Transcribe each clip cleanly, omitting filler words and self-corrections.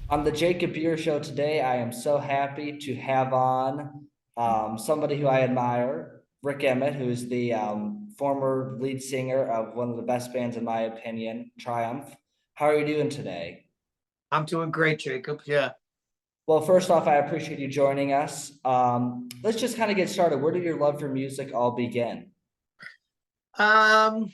On the Jacob Beer Show today, I am so happy to have on somebody who I admire, Rik Emmett, who is the former lead singer of one of the best bands, in my opinion, Triumph. How are you doing today? I'm doing great, Jacob. Yeah. Well, first off, I appreciate you joining us. Let's just kind of get started. Where did your love for music all begin? Um,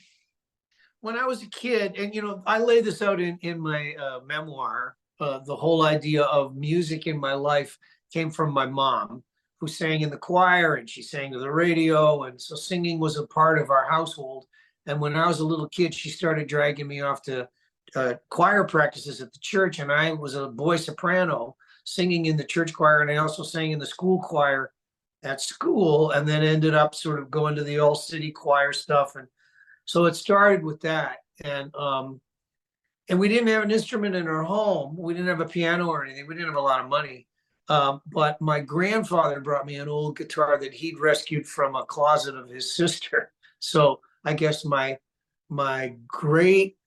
when I was a kid, and I lay this out in my memoir. The whole idea of music in my life came from my mom, who sang in the choir and she sang to the radio, and so singing was a part of our household. And when I was a little kid, she started dragging me off to choir practices at the church, and I was a boy soprano singing in the church choir, and I also sang in the school choir at school, and then ended up sort of going to the all city choir stuff. And so it started with that. And we didn't have an instrument in our home. We didn't have a piano or anything. We didn't have a lot of money. But my grandfather brought me an old guitar that he'd rescued from a closet of his sister. So I guess my great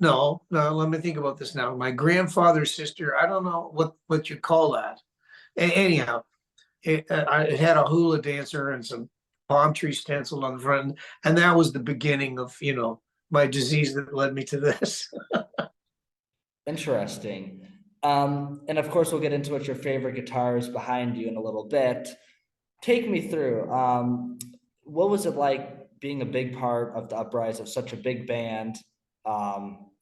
no, no, let me think about this now. My grandfather's sister, I don't know what you call that. Anyhow, it had a hula dancer and some palm tree stenciled on the front, and that was the beginning of my disease that led me to this. Interesting. And of course, we'll get into what your favorite guitar is behind you in a little bit. Take me through. What was it like being a big part of the uprise of such a big band?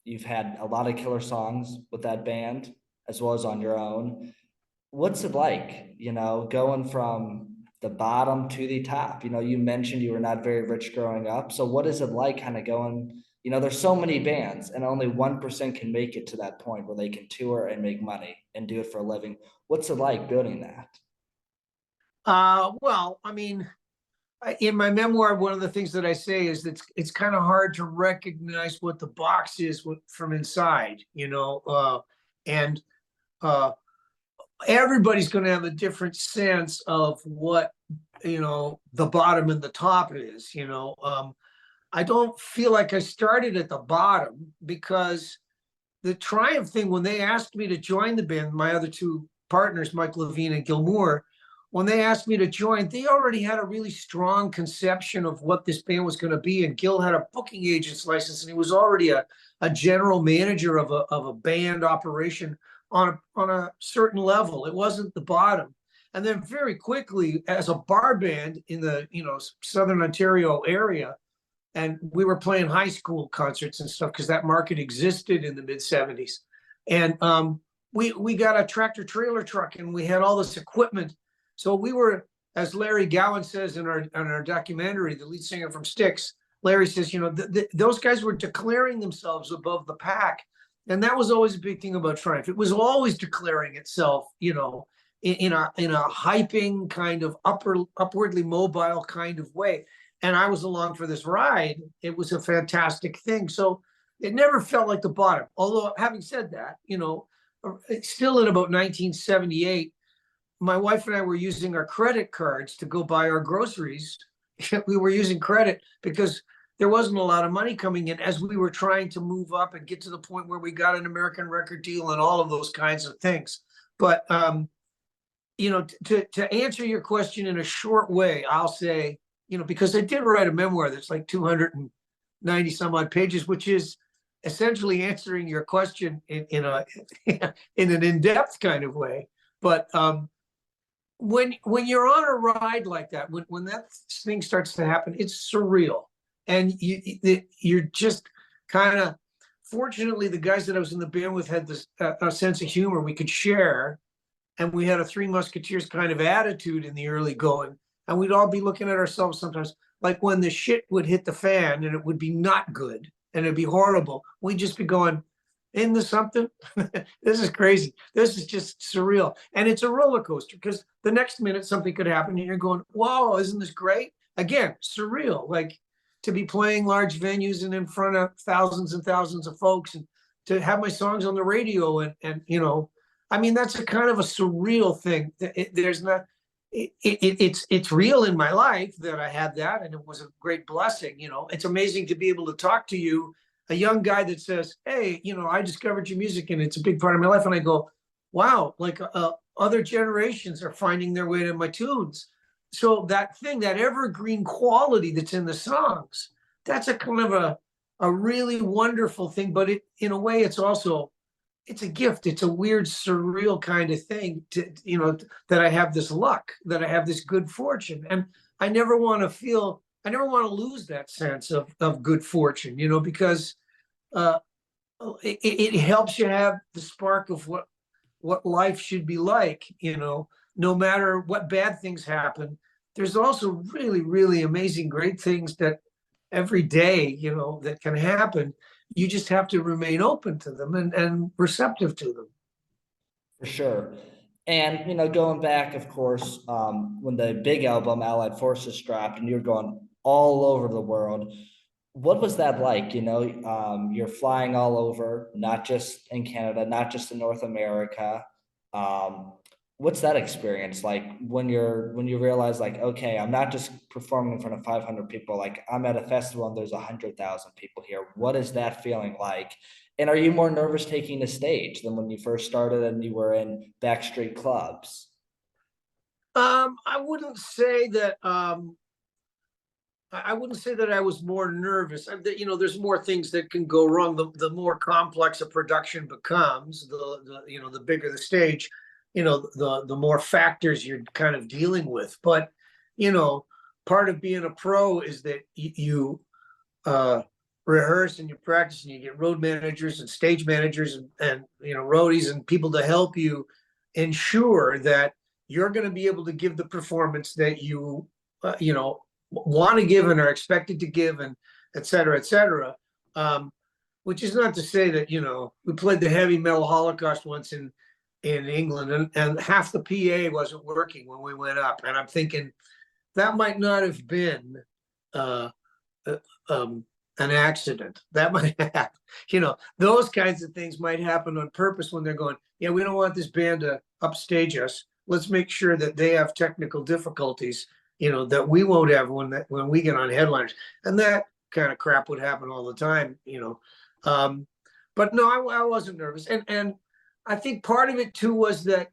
You've had a lot of killer songs with that band, as well as on your own. What's it like, going from the bottom to the top? You mentioned you were not very rich growing up. So what is it like kind of going, there's so many bands and only 1% can make it to that point where they can tour and make money and do it for a living. What's it like building that? Well, I mean, in my memoir, one of the things that I say is that it's kind of hard to recognize what the box is from inside, and uh, everybody's going to have a different sense of what the bottom and the top is. I don't feel like I started at the bottom, because the Triumph thing, when they asked me to join the band, my other two partners, Mike Levine and Gil Moore, when they asked me to join, they already had a really strong conception of what this band was going to be. And Gil had a booking agent's license, and he was already a general manager of a band operation on a certain level. It wasn't the bottom. And then very quickly, as a bar band in the Southern Ontario area, and we were playing high school concerts and stuff because that market existed in the mid 70s. And we got a tractor trailer truck, and we had all this equipment. So we were, as Larry Gowan says in our documentary, the lead singer from Styx, Larry says, those guys were declaring themselves above the pack. And that was always a big thing about Triumph. It was always declaring itself, in a hyping kind of upwardly mobile kind of way. And I was along for this ride. It was a fantastic thing. So it never felt like the bottom. Although, having said that, still in about 1978, my wife and I were using our credit cards to go buy our groceries. We were using credit because there wasn't a lot of money coming in as we were trying to move up and get to the point where we got an American record deal and all of those kinds of things. But to answer your question in a short way, I'll say, because I did write a memoir that's like 290 some odd pages, which is essentially answering your question in an in-depth kind of way. But when you're on a ride like that, when that thing starts to happen, it's surreal. And you're just kind of, fortunately, the guys that I was in the band with had this a sense of humor we could share. And we had a Three Musketeers kind of attitude in the early going. And we'd all be looking at ourselves sometimes, like when the shit would hit the fan and it would be not good and it'd be horrible. We'd just be going, isn't this something? This is crazy. This is just surreal. And it's a roller coaster, because the next minute something could happen and you're going, whoa, isn't this great? Again, surreal. Like, to be playing large venues and in front of thousands and thousands of folks, and to have my songs on the radio, and I mean, that's a kind of a surreal thing. It's real in my life that I had that, and it was a great blessing. It's amazing to be able to talk to you, a young guy that says, hey, I discovered your music and it's a big part of my life. And I go, wow, like other generations are finding their way to my tunes. So that thing, that evergreen quality that's in the songs, that's a kind of a really wonderful thing. But it, in a way, it's also, it's a gift. It's a weird, surreal kind of thing to, that I have this luck, that I have this good fortune. And I never want to feel, I never want to lose that sense of good fortune, because uh, it helps you have the spark of what life should be like, no matter what bad things happen. There's also really, really amazing, great things that every day, that can happen. You just have to remain open to them and receptive to them. For sure. And going back, of course, when the big album Allied Forces dropped and you're going all over the world, what was that like? You're flying all over, not just in Canada, not just in North America. Um, what's that experience like when you realize like, okay, I'm not just performing in front of 500 people, like I'm at a festival and there's 100,000 people here. What is that feeling like? And are you more nervous taking the stage than when you first started and you were in backstreet clubs? I wouldn't say that. I wouldn't say that I was more nervous. There's more things that can go wrong. The more complex a production becomes, the bigger the stage, the more factors you're kind of dealing with. But, you know, part of being a pro is that you rehearse and you practice and you get road managers and stage managers and roadies and people to help you ensure that you're going to be able to give the performance that you want to give and are expected to give, and et cetera, et cetera. Which is not to say that, we played the heavy metal Holocaust once in England, and half the PA wasn't working when we went up. And I'm thinking that might not have been uh, uh, an accident. That might happen. Those kinds of things might happen on purpose when they're going, yeah, we don't want this band to upstage us. Let's make sure that they have technical difficulties, that we won't have when we get on headliners. And that kind of crap would happen all the time. But no, I wasn't nervous. And I think part of it too was that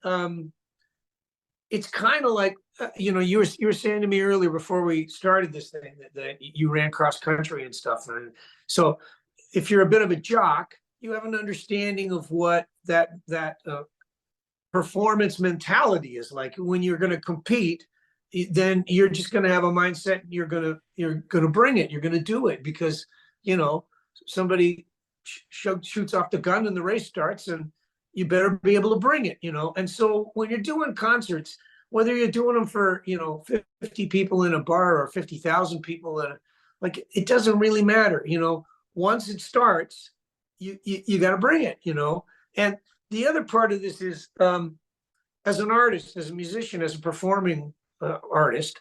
it's kind of like, you were saying to me earlier before we started this thing that you ran cross country and stuff. And so if you're a bit of a jock, you have an understanding of what that performance mentality is like. When you're going to compete, then you're just going to have a mindset. You're going to bring it. You're going to do it because somebody shoots off the gun and the race starts, and you better be able to bring it. And so when you're doing concerts, whether you're doing them for 50 people in a bar or 50,000 people like, it doesn't really matter. Once it starts, you got to bring it. And the other part of this is, as an artist, as a musician, as a performing artist,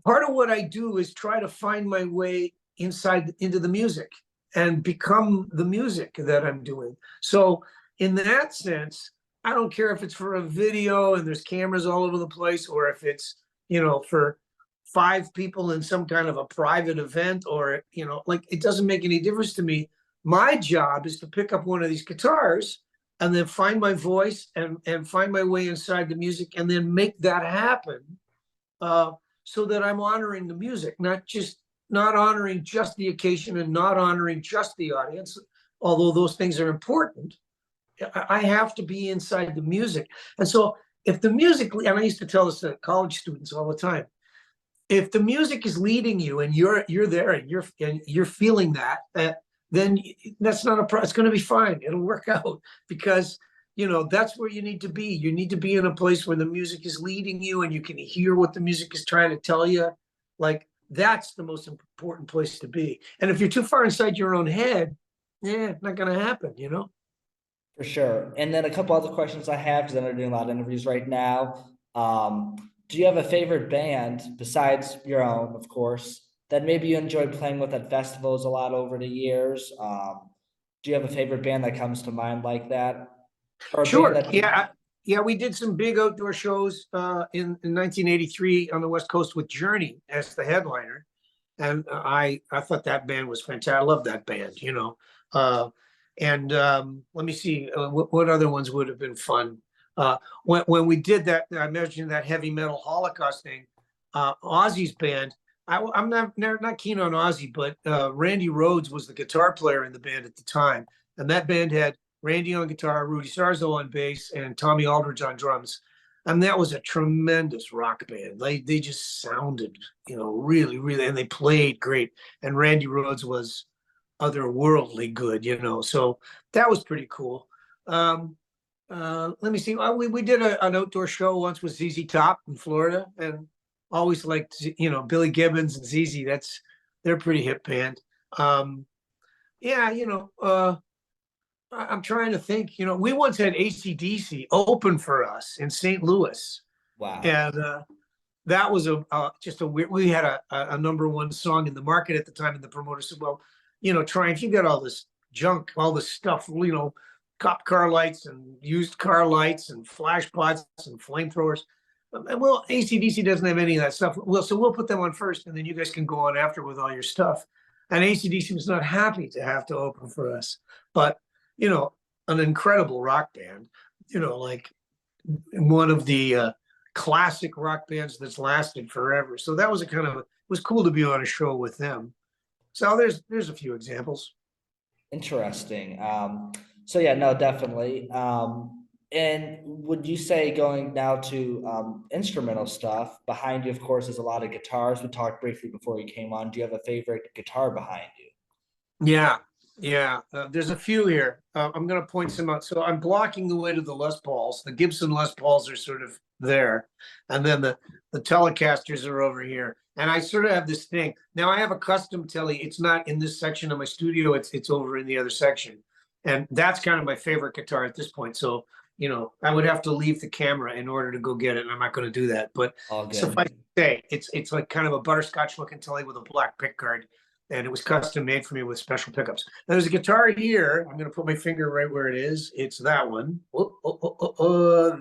part of what I do is try to find my way into the music and become the music that I'm doing. So in that sense, I don't care if it's for a video and there's cameras all over the place, or if it's, for 5 people in some kind of a private event, or, like, it doesn't make any difference to me. My job is to pick up one of these guitars and then find my voice and find my way inside the music and then make that happen, so that I'm honoring the music, not honoring just the occasion and not honoring just the audience, although those things are important. I have to be inside the music. And so if the music, and I used to tell this to college students all the time, if the music is leading you and you're there and you're feeling that, then that's not a problem. It's going to be fine. It'll work out, because that's where you need to be. You need to be in a place where the music is leading you and you can hear what the music is trying to tell you. Like, that's the most important place to be. And if you're too far inside your own head, not going to happen. For sure. And then a couple other questions I have, because I know you're doing a lot of interviews right now. Do you have a favorite band besides your own, of course, that maybe you enjoyed playing with at festivals a lot over the years? Do you have a favorite band that comes to mind like that? Or a band Sure. that Yeah. We did some big outdoor shows in 1983 on the West Coast with Journey as the headliner. And I thought that band was fantastic. I love that band. And let me see, what other ones would have been fun. When we did that, I mentioned that heavy metal Holocaust thing. Ozzy's band. I'm not keen on Ozzy, but Randy Rhoads was the guitar player in the band at the time, and that band had Randy on guitar, Rudy Sarzo on bass, and Tommy Aldridge on drums. And that was a tremendous rock band. They just sounded, really, really, and they played great. And Randy Rhoads was otherworldly good. So that was pretty cool. Let me see. We did an outdoor show once with ZZ Top in Florida, and always liked, Billy Gibbons and ZZ. They're a pretty hip band. Yeah, I'm trying to think. We once had AC/DC open for us in St. Louis, Wow. and that was just a weird. We had a number one song in the market at the time, and the promoter said, "Well, try if you got all this junk, all this stuff, cop car lights and used car lights and flash pots and flamethrowers. Well, AC/DC doesn't have any of that stuff. Well, so we'll put them on first, and then you guys can go on after with all your stuff." And AC/DC was not happy to have to open for us, but an incredible rock band, like one of the classic rock bands that's lasted forever. So that was it was cool to be on a show with them. So there's a few examples. Interesting. So yeah, no, definitely. And would you say going now to instrumental stuff behind you, of course, is a lot of guitars. We talked briefly before you came on. Do you have a favorite guitar behind you? Yeah, yeah. There's a few here. I'm going to point some out. So I'm blocking the way to the Les Pauls. The Gibson Les Pauls are sort of there, and then the Telecasters are over here. And I sort of have this thing. Now I have a custom Tele. It's not in this section of my studio. It's over in the other section, and that's kind of my favorite guitar at this point. So I would have to leave the camera in order to go get it, and I'm not going to do that. But All good. suffice to say, it's like kind of a butterscotch looking Tele with a black pick guard. And it was custom made for me with special pickups. Now, there's a guitar here. I'm going to put my finger right where it is. It's that one.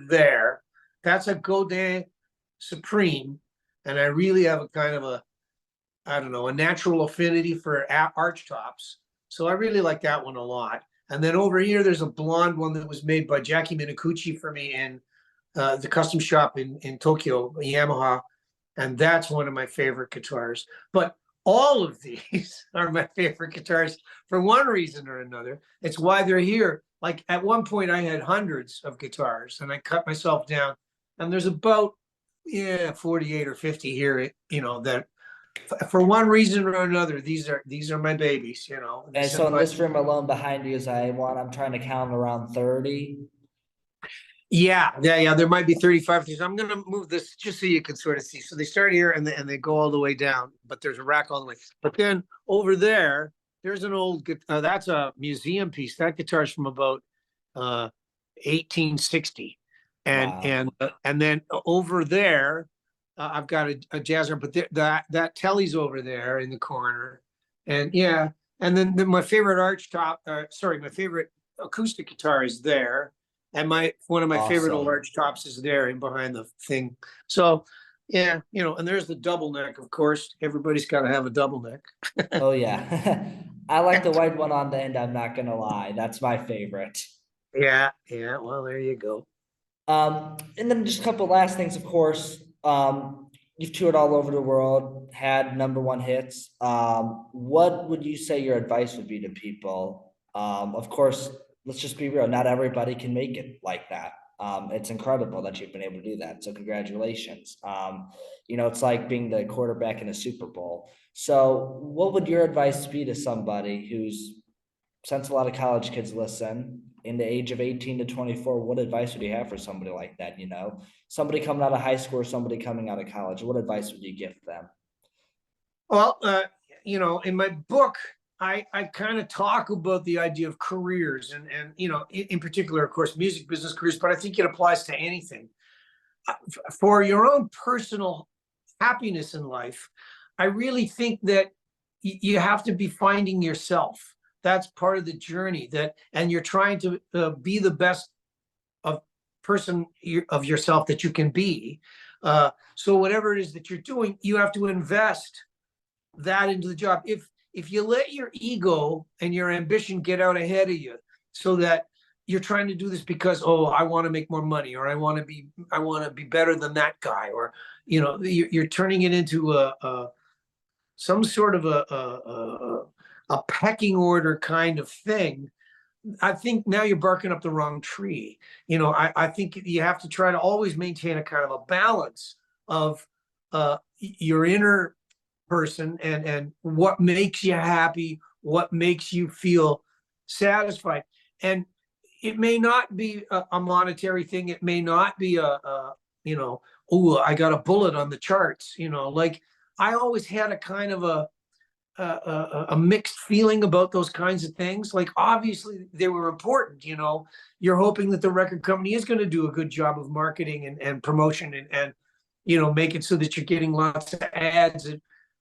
There. That's a Godin Supreme. And I really have a kind of a natural affinity for arch tops. So I really like that one a lot. And then over here, there's a blonde one that was made by Jackie Minakuchi for me in the custom shop in Tokyo, Yamaha. And that's one of my favorite guitars. But all of these are my favorite guitars for one reason or another. It's why they're here. Like at one point I had hundreds of guitars and I cut myself down, and there's about 48 or 50 here, that for one reason or another, these are my babies, And so in this room alone behind you, I'm trying to count around 30. Yeah. There might be 35 things. I'm going to move this just so you can sort of see. So they start here and they go all the way down, but there's a rack all the way. But then over there's an old, that's a museum piece. That guitar is from about 1860. And Wow. and then over there, I've got a jazz arm, but that Telly's over there in the corner. And yeah. And then my favorite my favorite acoustic guitar is there. And one of my favorite Awesome. large tops is there and behind the thing. So yeah, and there's the double neck, of course. Everybody's got to have a double neck. Oh yeah. I like the white one on the end, I'm not gonna lie. That's my favorite. Yeah. Well, there you go. And then just a couple last things, of course. You've toured all over the world, had number one hits. What would you say your advice would be to people? Of course, let's just be real. Not everybody can make it like that. It's incredible that you've been able to do that. So congratulations. It's like being the quarterback in a Super Bowl. So what would your advice be to somebody since a lot of college kids listen, in the age of 18 to 24, what advice would you have for somebody like that? Somebody coming out of high school or somebody coming out of college, what advice would you give them? Well, in my book, I kind of talk about the idea of careers and in particular, of course, music business careers, but I think it applies to anything. For your own personal happiness in life, I really think that you have to be finding yourself. That's part of the journey, and you're trying to be the best of person of yourself that you can be. So whatever it is that you're doing, you have to invest that into the job. If you let your ego and your ambition get out ahead of you, so that you're trying to do this because, oh, I want to make more money, or I want to be better than that guy, or you're turning it into some sort of a pecking order kind of thing. I think now you're barking up the wrong tree. I think you have to try to always maintain a kind of a balance of your inner person and what makes you happy, what makes you feel satisfied. And it may not be a monetary thing. It may not be oh, I got a bullet on the charts. Like I always had a kind of a mixed feeling about those kinds of things. Like obviously they were important. You're hoping that the record company is going to do a good job of marketing and promotion and make it so that you're getting lots of ads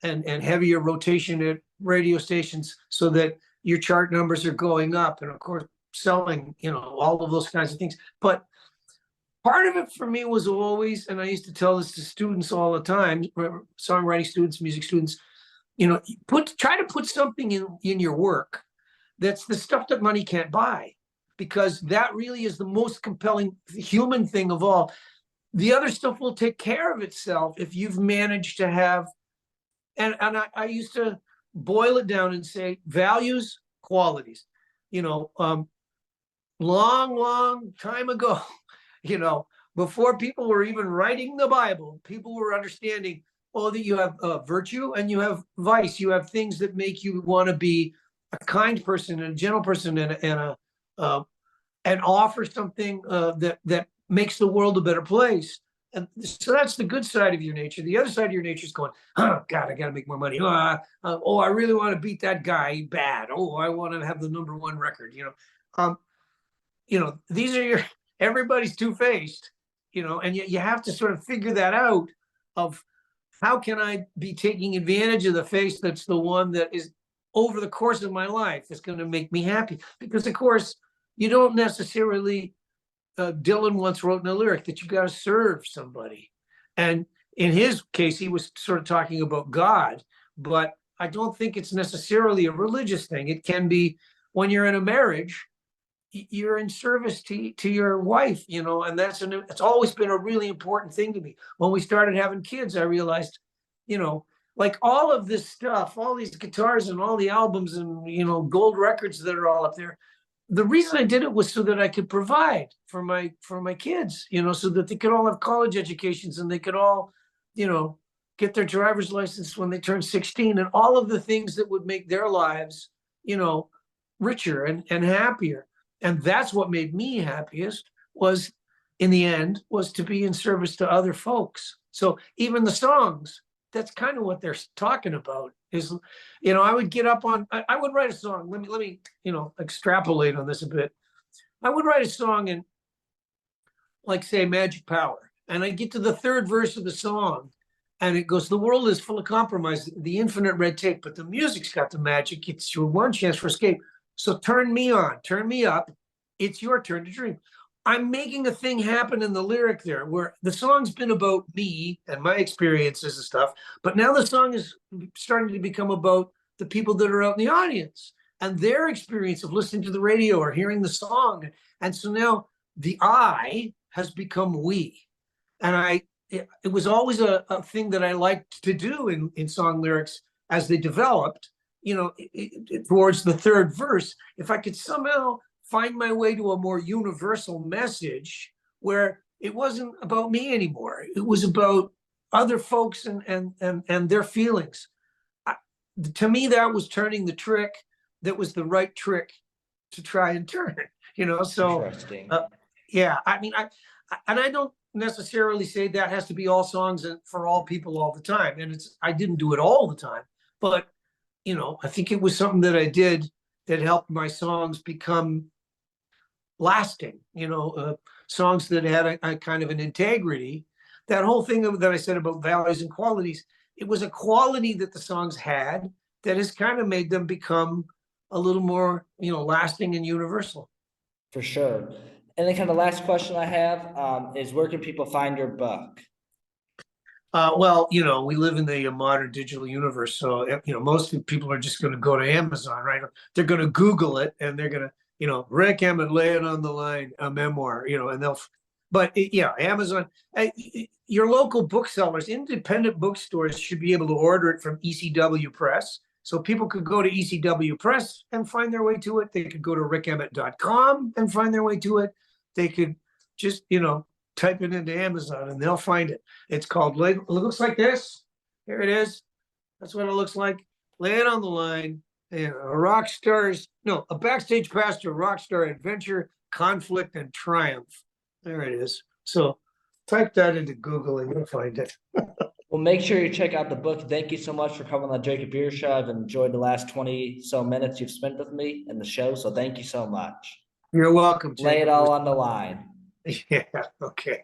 and heavier rotation at radio stations so that your chart numbers are going up, and of course selling, all of those kinds of things. But part of it for me was always, and I used to tell this to students all the time, songwriting students, music students, try to put something in your work that's the stuff that money can't buy, because that really is the most compelling human thing of all. The other stuff will take care of itself if you've managed to have, and I used to boil it down and say values, qualities. Long time ago, before people were even writing the Bible, people were understanding, that you have virtue and you have vice. You have things that make you want to be a kind person and a gentle person and offer something that makes the world a better place. And so that's the good side of your nature. The other side of your nature is going, oh God, I got to make more money. I really want to beat that guy bad. Oh, I want to have the #1 record. These are everybody's two-faced, and you have to sort of figure that out of how can I be taking advantage of the face that's the one that is over the course of my life is going to make me happy. Because of course you don't necessarily, Dylan once wrote in a lyric that you got to serve somebody. And in his case, he was sort of talking about God, but I don't think it's necessarily a religious thing. It can be when you're in a marriage, you're in service to your wife, and it's always been a really important thing to me. When we started having kids, I realized, like all of this stuff, all these guitars and all the albums and, gold records that are all up there. The reason I did it was so that I could provide for my kids, so that they could all have college educations and they could all, get their driver's license when they turn 16, and all of the things that would make their lives, richer and happier. And that's what made me happiest was, in the end, was to be in service to other folks. So even the songs, that's kind of what they're talking about is, I would get up on, I would write a song. Let me, extrapolate on this a bit. I would write a song and like say Magic Power. And I get to the third verse of the song and it goes, the world is full of compromise, the infinite red tape, but the music's got the magic. It's your one chance for escape. So turn me on, turn me up. It's your turn to dream. I'm making a thing happen in the lyric there where the song's been about me and my experiences and stuff, but now the song is starting to become about the people that are out in the audience and their experience of listening to the radio or hearing the song. And so now the I has become we. And it was always a thing that I liked to do in song lyrics as they developed, towards the third verse. If I could somehow find my way to a more universal message where it wasn't about me anymore, it was about other folks and their feelings. To me, that was turning the trick that was the right trick to try and turn, so Interesting. yeah, I don't necessarily say that has to be all songs and for all people all the time, and I didn't do it all the time, but I think it was something that I did that helped my songs become lasting, songs that had a kind of an integrity. That whole thing that I said about values and qualities, it was a quality that the songs had that has kind of made them become a little more, lasting and universal. For sure. And then kind of last question I have is where can people find your book? Well, we live in the modern digital universe, so most people are just going to go to Amazon, right? They're going to Google it, and they're going to you know, Rik Emmett, Lay It on the Line, a memoir, you know, and but yeah, Amazon, your local booksellers, independent bookstores should be able to order it from ECW Press. So people could go to ECW Press and find their way to it. They could go to rickemmett.com and find their way to it. They could just, you know, type it into Amazon and they'll find it. It's called, it looks like this. Here it is. That's what it looks like. Lay It on the Line. And a backstage pass to rock star adventure, conflict, and triumph. There it is. So type that into Google and you'll find it. Well, make sure you check out the book. Thank you so much for coming on the Jacob Beer Show. I've enjoyed the last 20 so minutes you've spent with me in the show. So thank you so much. You're welcome, Jacob. Lay it all on the line. Yeah, okay.